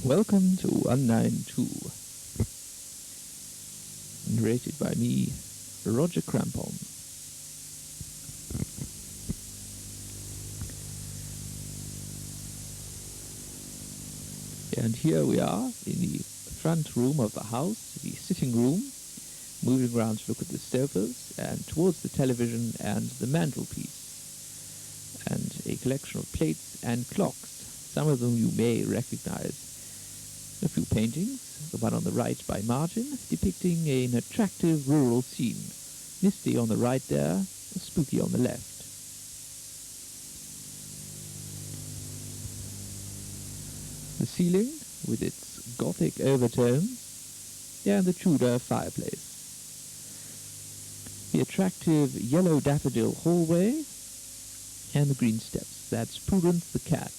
Welcome to 192, narrated by me, Roger Crampon. And here we are in the front room of the house, the sitting room, moving around to look at the sofas and towards the television and the mantelpiece, and a collection of plates and clocks. Some of them you may recognize. A few paintings, the one on the right by Martin, depicting an attractive rural scene. Misty on the right there, spooky on the left. The ceiling, with its Gothic overtones, and the Tudor fireplace. The attractive yellow daffodil hallway, and the green steps. That's Prudence the cat.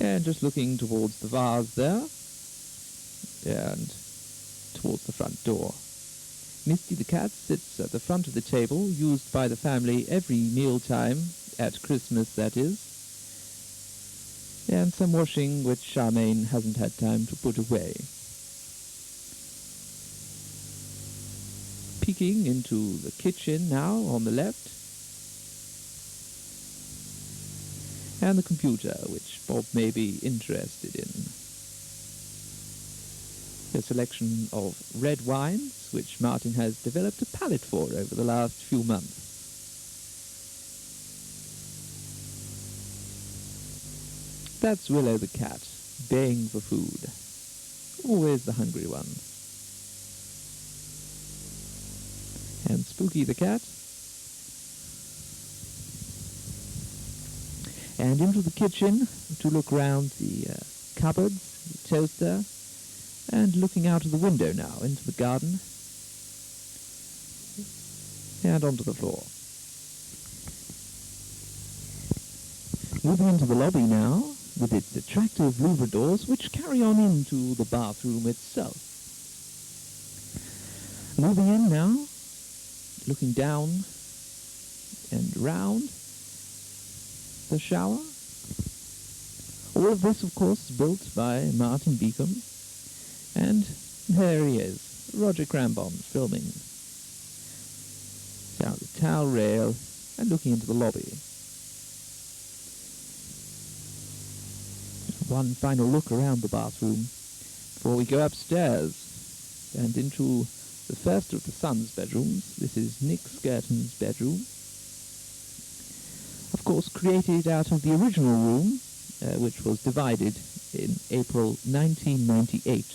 And just looking towards the vase there, and towards the front door. Misty the cat sits at the front of the table, used by the family every mealtime, at Christmas that is, and some washing which Charmaine hasn't had time to put away. Peeking into the kitchen now on the left, and the computer, which Bob may be interested in. A selection of red wines, which Martin has developed a palate for over the last few months. That's Willow the cat, baying for food. Always the hungry one. And Spooky the cat. And into the kitchen to look round the cupboards, the toaster, and looking out of the window now into the garden and onto the floor. Moving into the lobby now with its attractive louver doors which carry on into the bathroom itself. Moving in now, looking down and round the shower. All of this, of course, is built by Martin Beacom. And there he is, Roger Crampon, filming. Down the towel rail and looking into the lobby. One final look around the bathroom before we go upstairs and into the first of the son's bedrooms. This is Nick Skirton's bedroom. Of course, created out of the original room, which was divided in April 1998.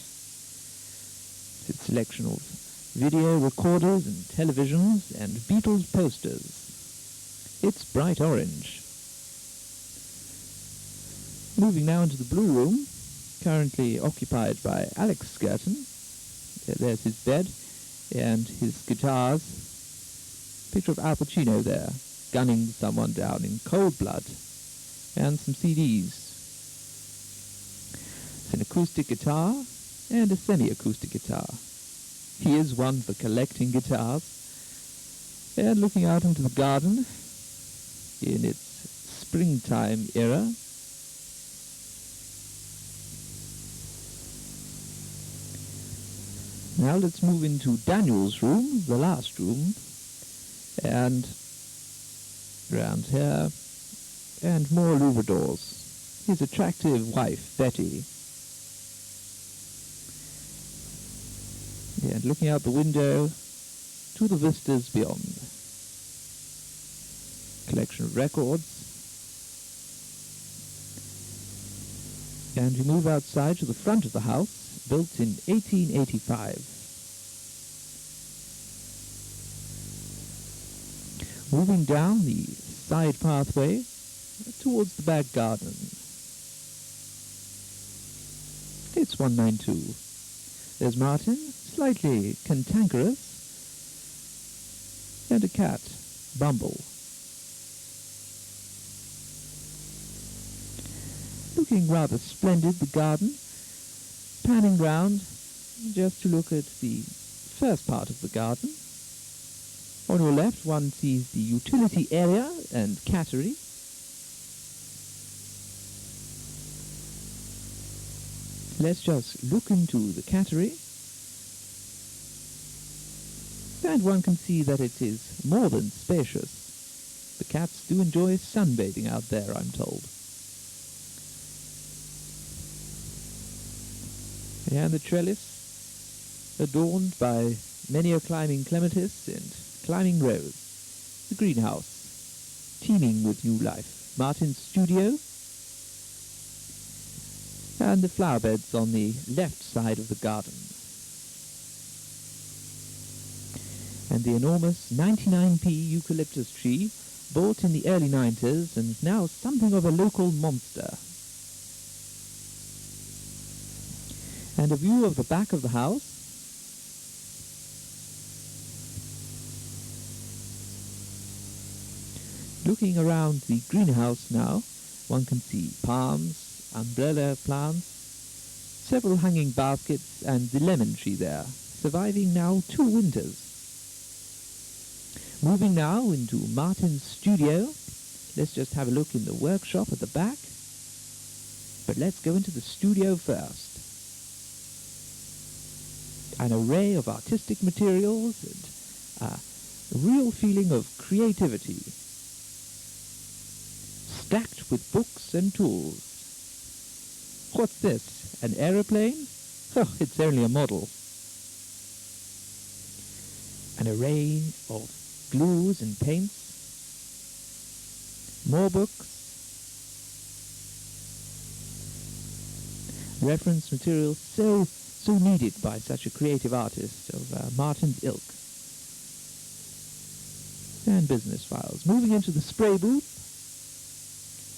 It's a selection of video recorders and televisions and Beatles posters. It's bright orange. Moving now into the blue room, currently occupied by Alex Skirton. There's his bed and his guitars. Picture of Al Pacino there, gunning someone down in cold blood, and some CDs. It's an acoustic guitar and a semi-acoustic guitar. He is one for collecting guitars. And looking out into the garden in its springtime era. Now let's move into Daniel's room, the last room, and round here, and more louver doors. His attractive wife, Betty. And looking out the window to the vistas beyond. Collection of records. And we move outside to the front of the house, built in 1885. Moving down the side pathway towards the back garden. It's 192. There's Martin, slightly cantankerous, and a cat, Bumble. Looking rather splendid, the garden, panning round just to look at the first part of the garden. On your left, one sees the utility area and cattery, Let's just look into the cattery, and one can see that it is more than spacious. The cats do enjoy sunbathing out there, I'm told. And the trellis, adorned by many a climbing clematis and climbing rose. The greenhouse, teeming with new life. Martin's studio, and the flower beds on the left side of the garden. And the enormous 99p eucalyptus tree, bought in the early 90s and now something of a local monster. And a view of the back of the house. Looking around the greenhouse now, one can see palms, umbrella plants, several hanging baskets, and the lemon tree there, surviving now 2 winters. Moving now into Martin's studio. Let's just have a look in the workshop at the back. But let's go into the studio first. An array of artistic materials and a real feeling of creativity. Stacked with books and tools. What's this? An aeroplane? Oh, it's only a model. An array of glues and paints. More books. Reference material so needed by such a creative artist of Martin's ilk. And business files. Moving into the spray booth,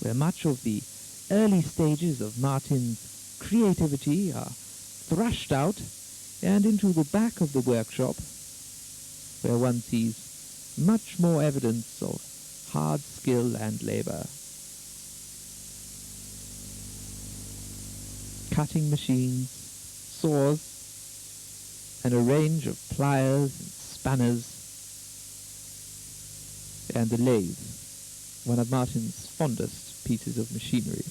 where much of the early stages of Martin's creativity are thrashed out, and into the back of the workshop, where one sees much more evidence of hard skill and labor. Cutting machines, saws, and a range of pliers and spanners, and the lathe, one of Martin's fondest pieces of machinery.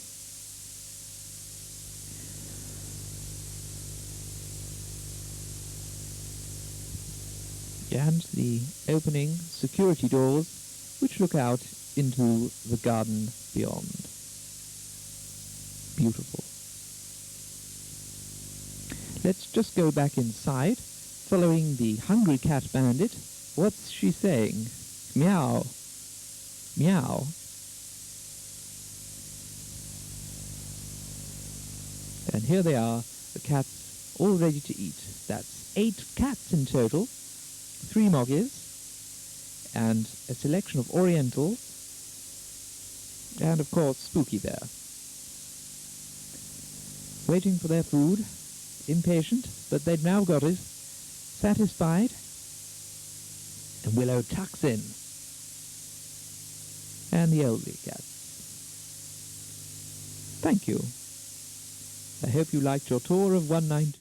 And the opening security doors which look out into the garden beyond. Beautiful. Let's just go back inside, following the hungry cat bandit. What's she saying? Meow. Meow. And here they are, the cats all ready to eat. That's 8 cats in total, 3 moggies, and a selection of orientals, and of course Spooky there. Waiting for their food, impatient, but they've now got it, satisfied, and Willow tucks in. And the elderly cats. Thank you. I hope you liked your tour of 192.